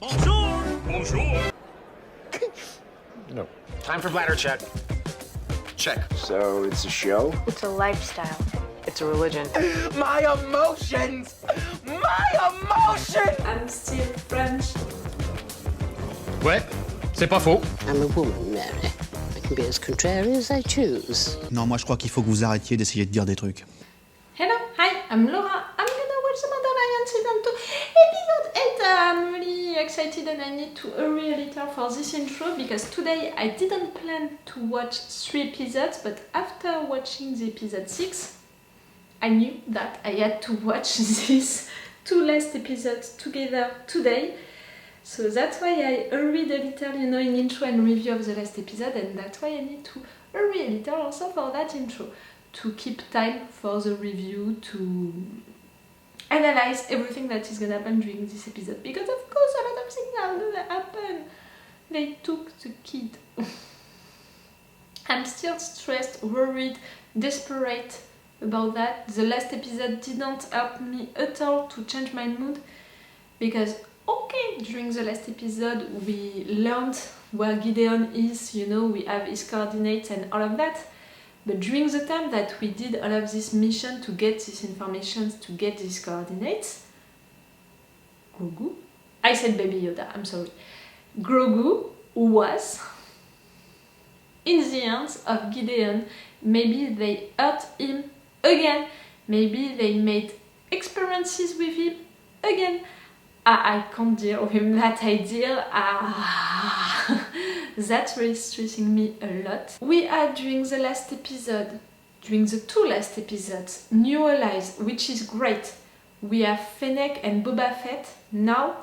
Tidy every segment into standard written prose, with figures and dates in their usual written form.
Bonjour! Bonjour! No. Time for bladder check. Check. So it's a show? It's a lifestyle. It's a religion. My emotions! My emotions! I'm still French. Ouais, c'est pas faux. I'm a woman, Mary. I can be as contrary as I choose. Non, moi je crois qu'il faut que vous arrêtiez d'essayer de dire des trucs. Hello, hi, I'm Laura. I'm gonna watch the Mandalorian season 2, episode 8. I'm really excited and I need to hurry a little for this intro because today I didn't plan to watch 3 episodes, but after watching the episode 6, I knew that I had to watch these 2 last episodes together today. So that's why I hurried a little, in intro and review of the last episode, and that's why I need to hurry a little also for that intro, to keep time for the review, to analyze everything that is gonna happen during this episode, because of course a lot of things are gonna happen. They took the kid. I'm still stressed, worried, desperate about that. The last episode didn't help me at all to change my mood, because okay, during the last episode we learned where Gideon is, we have his coordinates and all of that. But during the time that we did all of this mission to get this information, to get these coordinates, Grogu, I said Baby Yoda, I'm sorry. Grogu was in the hands of Gideon. Maybe they hurt him again. Maybe they made experiences with him again. I can't deal with that idea. That's really stressing me a lot. We had during the last episode, during the 2 last episodes, new allies, which is great. We have Fennec and Boba Fett now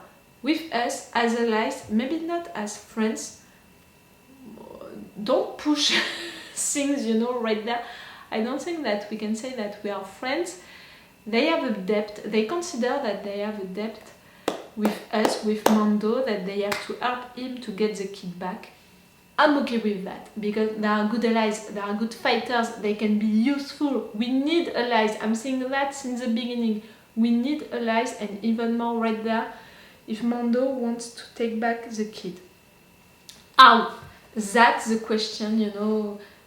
with us as allies, maybe not as friends. Don't push things, right there. I don't think that we can say that we are friends. They have a debt. They consider that they have a debt with us, with Mando, that they have to help him to get the kid back. I'm okay with that, because they are good allies, they are good fighters, they can be useful. We need allies. I'm saying that since the beginning. We need allies, and even more right there if Mando wants to take back the kid. How? That's the question,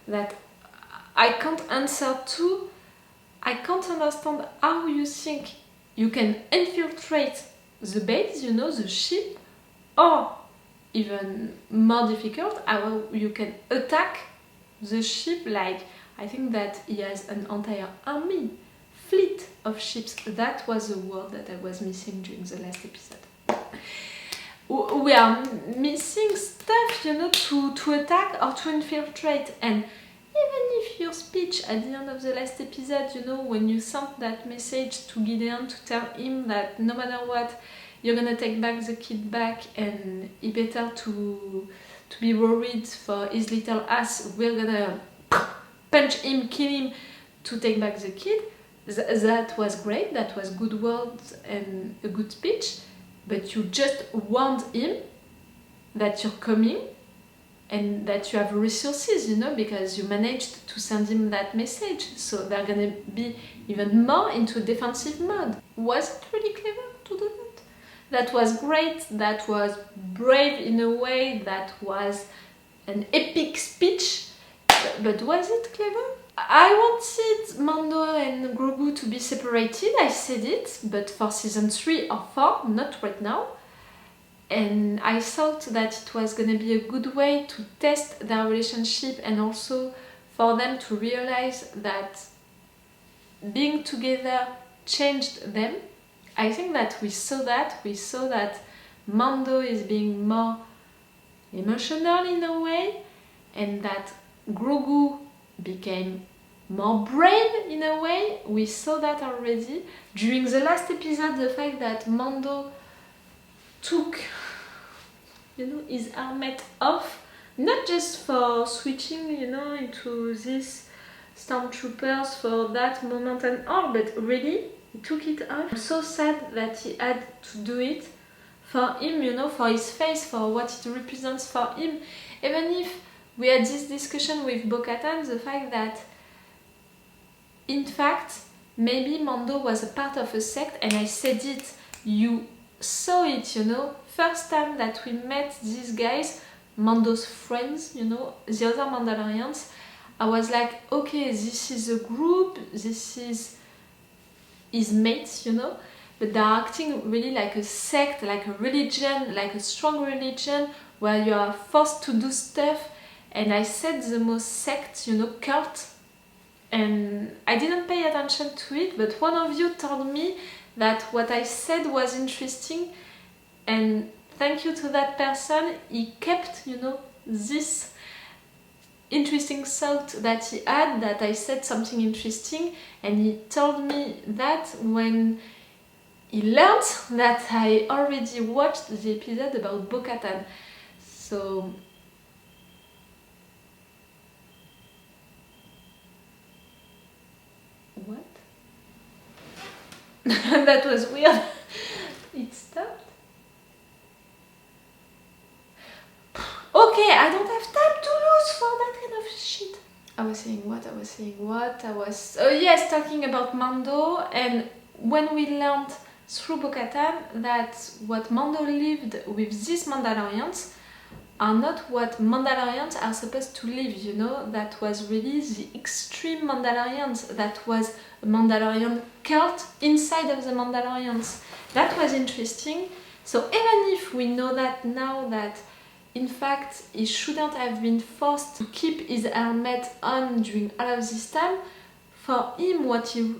that I can't answer to. I can't understand how you think you can infiltrate the base, the ship, or even more difficult, how you can attack the ship. Like, I think that he has an entire army, fleet of ships. That was the word that I was missing during the last episode. We are missing stuff, to attack or to infiltrate. And even if your speech at the end of the last episode, when you sent that message to Gideon to tell him that no matter what, you're gonna take back the kid back, and he better to be worried for his little ass, we're gonna punch him, kill him to take back the kid. That was great, that was good words and a good speech, but you just warned him that you're coming and that you have resources, because you managed to send him that message. So they're gonna be even more into defensive mode. Was it really clever to do that? That was great, that was brave in a way, that was an epic speech, but was it clever? I wanted Mando and Grogu to be separated, I said it, but for season 3 or 4, not right now. And I thought that it was gonna be a good way to test their relationship, and also for them to realize that being together changed them. I think that we saw that Mando is being more emotional in a way, and that Grogu became more brave in a way. We saw that already. During the last episode, the fact that Mando took his helmet off, not just for switching into these stormtroopers for that moment and all, but really he took it off. I'm so sad that he had to do it for him, for his face, for what it represents for him. Even if we had this discussion with Bo-Katan, the fact that in fact maybe Mando was a part of a sect, and I said it, you saw it, you know, first time that we met these guys, Mando's friends, you know, the other Mandalorians, I was like, okay, this is a group, this is his mates, you know, but they're acting really like a sect, like a religion, like a strong religion where you are forced to do stuff. And I said the most sect, you know, cult, and I didn't pay attention to it, but one of you told me that what I said was interesting, and thank you to that person. He kept, you know, this interesting thought that he had, that I said something interesting, and he told me that when he learned that I already watched the episode about Bo-Katan. So what? That was weird. It stopped. Okay, I don't have time to lose for that kind of shit. I was saying what? Oh yes, talking about Mando, and when we learned through Bo-Katan that what Mando lived with these Mandalorians are not what Mandalorians are supposed to live, you know, that was really the extreme Mandalorians, that was a Mandalorian cult inside of the Mandalorians. That was interesting. So even if we know that now, that in fact he shouldn't have been forced to keep his helmet on during all of this time, for him, what he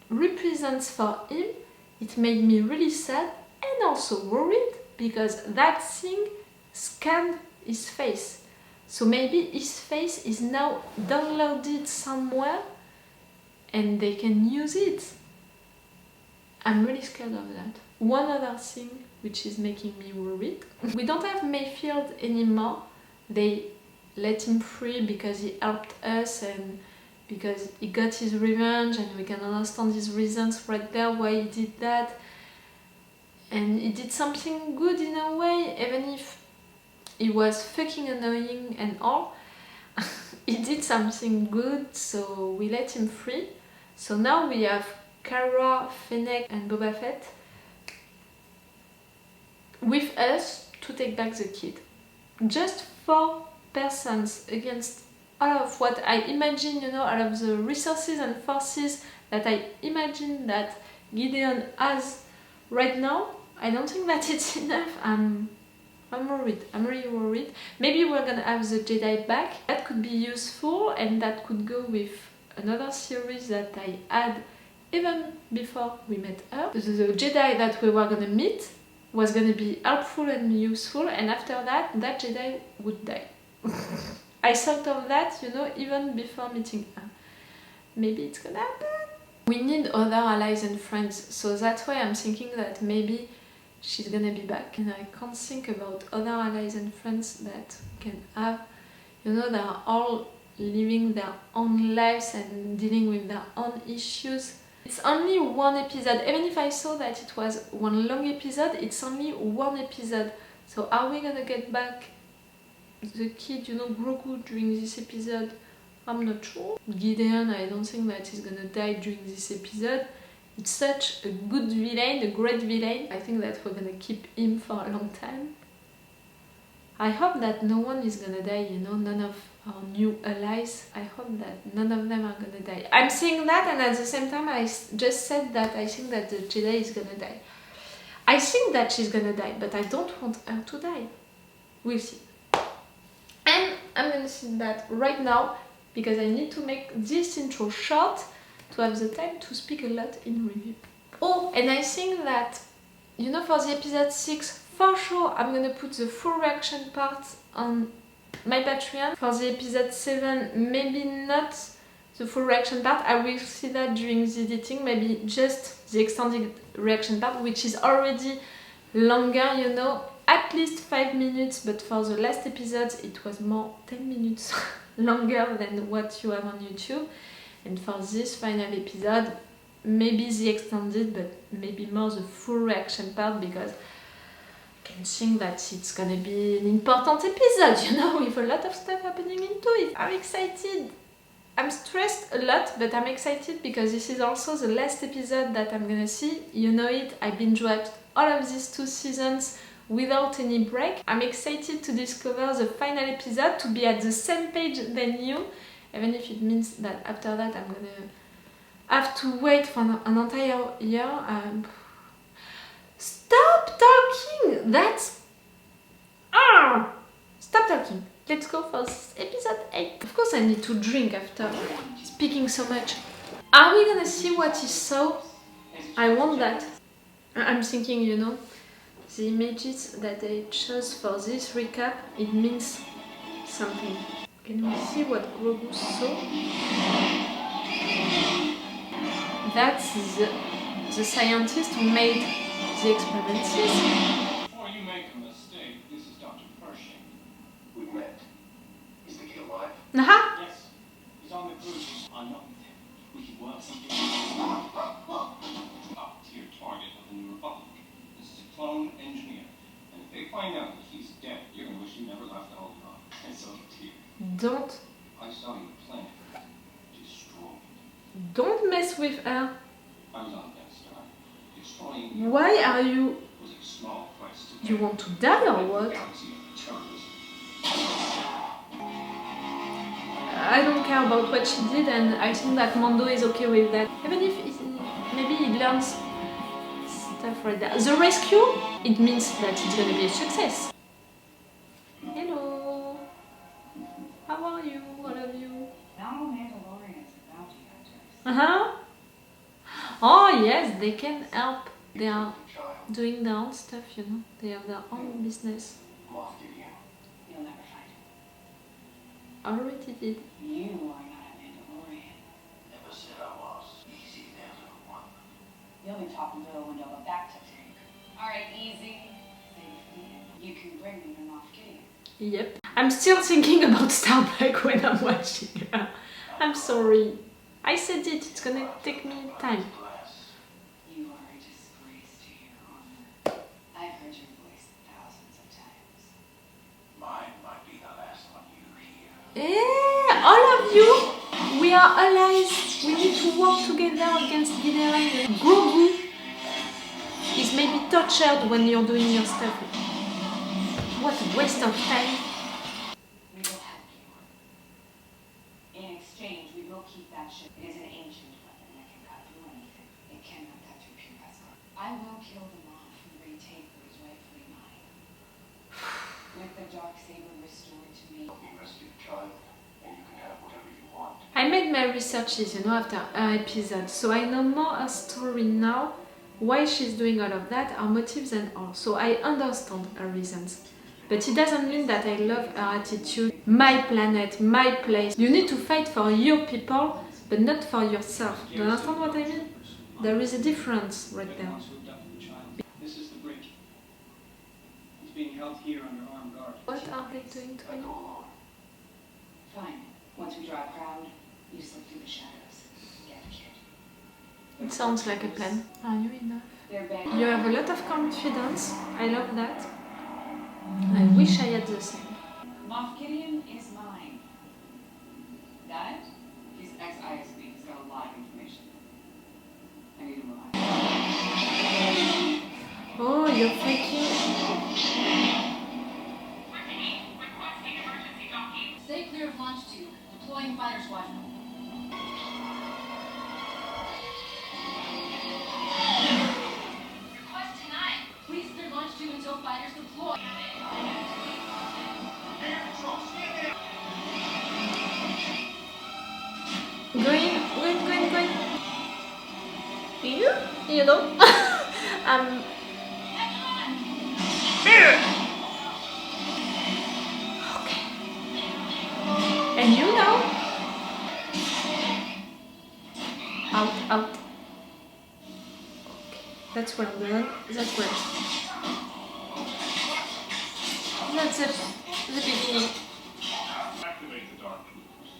represents for him, it made me really sad and also worried, because that thing scanned his face. So maybe his face is now downloaded somewhere and they can use it. I'm really scared of that. One other thing which is making me worried, we don't have Mayfield anymore. They let him free because he helped us and because he got his revenge, and we can understand his reasons right there why he did that. And he did something good in a way, even if he was fucking annoying and all. He did something good, so we let him free. So now we have Cara, Fennec and Boba Fett with us to take back the kid. Just 4 persons against all of what I imagine, you know, all of the resources and forces that I imagine that Gideon has right now. I don't think that it's enough. I'm worried. I'm really worried. Maybe we're gonna have the Jedi back. That could be useful, and that could go with another series that I had even before we met her. The Jedi that we were gonna meet was gonna be helpful and useful, and after that, that Jedi would die. I thought of that, you know, even before meeting her. Maybe it's gonna happen. We need other allies and friends, so that's why I'm thinking that maybe she's gonna be back. And I can't think about other allies and friends that we can have. You know, they are all living their own lives and dealing with their own issues. It's only one episode. Even if I saw that it was one long episode, it's only one episode. So are we gonna get back the kid, you know, Grogu during this episode? I'm not sure. Gideon, I don't think that he's gonna die during this episode. It's such a good villain, a great villain. I think that we're gonna keep him for a long time. I hope that no one is gonna die, you know, none of our new allies. I hope that none of them are gonna die. I'm saying that, and at the same time I just said that I think that the Jedi is gonna die. I think that she's gonna die, but I don't want her to die. We'll see. And I'm gonna say that right now, because I need to make this intro short to have the time to speak a lot in review. Oh, and I think that, you know, for the episode 6, for sure I'm gonna put the full reaction part on my Patreon. For the episode 7, maybe not the full reaction part. I will see that during the editing, maybe just the extended reaction part, which is already longer, you know, at least 5 minutes, but for the last episodes it was more 10 minutes longer than what you have on YouTube. And for this final episode, maybe the extended, but maybe more the full reaction part, because I can think that it's gonna be an important episode, you know, with a lot of stuff happening into it. I'm excited. I'm stressed a lot, but I'm excited because this is also the last episode that I'm gonna see. You know it, I binge watched all of these 2 seasons without any break. I'm excited to discover the final episode, to be at the same page than you, even if it means that after that I'm gonna have to wait for an entire year. Stop talking! That's... Stop talking. Let's go for episode 8. Of course I need to drink after speaking so much. Are we gonna see what he saw? I want that. I'm thinking, you know, the images that they chose for this recap, it means something. Can we see what Grogu saw? That's the scientist who made the experiments. Before you make a mistake, this is Dr. Pershing. We've met. Is the kid alive? Aha! Yes, he's on the cruise. I'm not with him. We can work something up to your target of the New Republic. This is a clone engineer. And if they find out that he's dead, you're going to wish you never left the whole time. And so here. Don't I saw your plan. Destroyed. Don't mess with her. I was on Death Star. Destroying Why are you... was a small price to You want to die or what? galaxy of terrorists. I don't care about what she did, and I think that Mando is okay with that. Even if maybe he learns stuff right there. The rescue, it means that it's gonna be a success. Hello. How are you, all of you? Now Mandalorians are bounty hunters. Uh-huh. Oh yes, they can help. They are doing their own stuff, you know. They have their own business. Moff Gideon. You'll never find him. Already did. You are not a Mandalorian. Never said I was. Easy there, little one. You'll be talking to a window of a back to take. Alright, easy. Safely. You can bring me to Moff Gideon. Yep. I'm still thinking about Starbuck when I'm watching her. I'm sorry. I said it, it's gonna take me time. You are a disgrace to your honor. I've heard your voice thousands of times. Mine might be the last one you hear. All of you, we are allies. We need to work together against Gideon. Grogu is maybe tortured when you're doing your stuff. What a waste of time. We will help you. In exchange, we will keep that ship. It is an ancient weapon that can cut through anything. It cannot touch your pure vessel. I will kill them off and retake what is rightfully mine. With the dark saber restored to me. We rescue the child, and you can have whatever you want. I made my researches, you know, after her episode, so I know more her story now, why she's doing all of that, her motives and all. So I understand her reasons. But it doesn't mean that I love her attitude. My planet, my place. You need to fight for your people, but not for yourself. Do you understand what I mean? There is a difference right there. This is the bridge. He's being held here under armed guard. What are they doing to me? Fine. Once we draw a crowd, you slip through the shadows. Get the kid. It sounds like a plan. Are you enough? They're begging. You have a lot of confidence. I love that. I wish I had the same. Moff Gideon is mine. Got it? He's ex-ISB. He's got a lot of information. I need him alive. Oh, you're faking. Stay clear of launch 2. Deploying fighter squadron. Request denied. Please clear launch 2 until fighters deploy. Going. You know? Okay. And you know? Out. Okay. That's where I'm going. That's where. That's it. The beginning. Activate the dark troopers.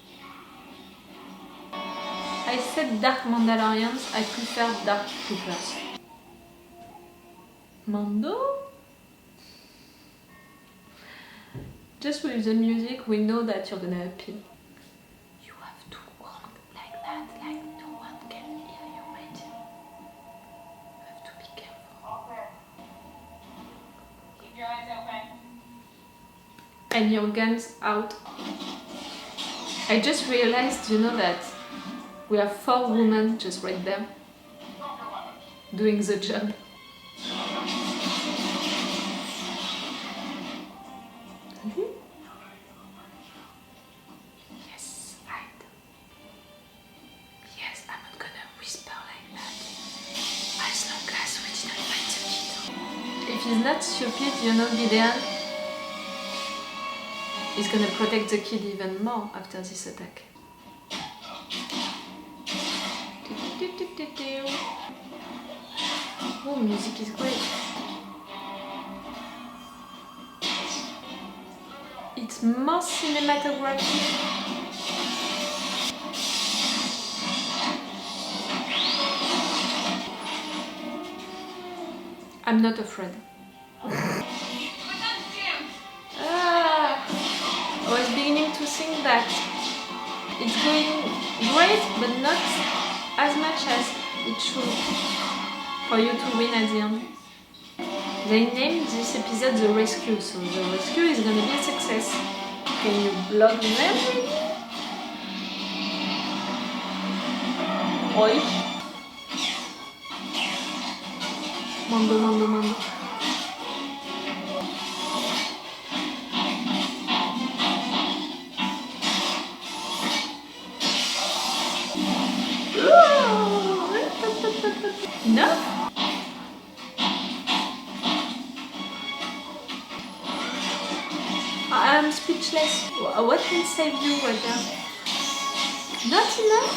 I said Dark Mandalorians, I prefer Dark Troopers. Mando? Just with the music, we know that you're gonna appeal. You have to walk like that, like no one can hear you, my dear. You have to be careful. and your guns out. I just realized, you know, that we have 4 women just right there doing the job. Yes, hide. Yes, I'm not gonna whisper like that. As long as we didn't find the kid. If he's not stupid, you know, Gideon is gonna protect the kid even more after this attack. Oh, music is great. It's more cinematographic. I'm not afraid. I was beginning to think that it's going great, but not as much as it should for you to win at the end. They named this episode The Rescue, so the rescue is gonna be a success. Can you block them? Oi. Mando. No? I'm speechless. What can save you right now? Not enough?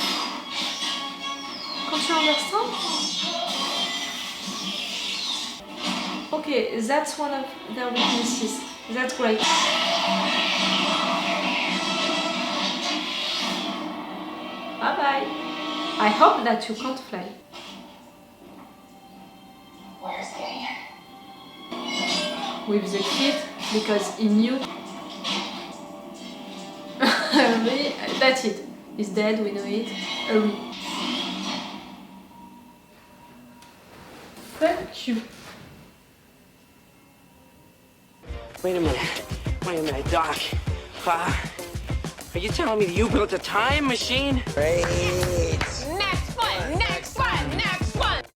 Can't you understand? Okay, that's one of their weaknesses. That's great. Bye bye. I hope that you can't fly. Where's Gideon? With the kid, because he knew. That's it. He's dead, we know it. Hurry. Thank you. Wait a minute, Doc. Are you telling me that you built a time machine? Great.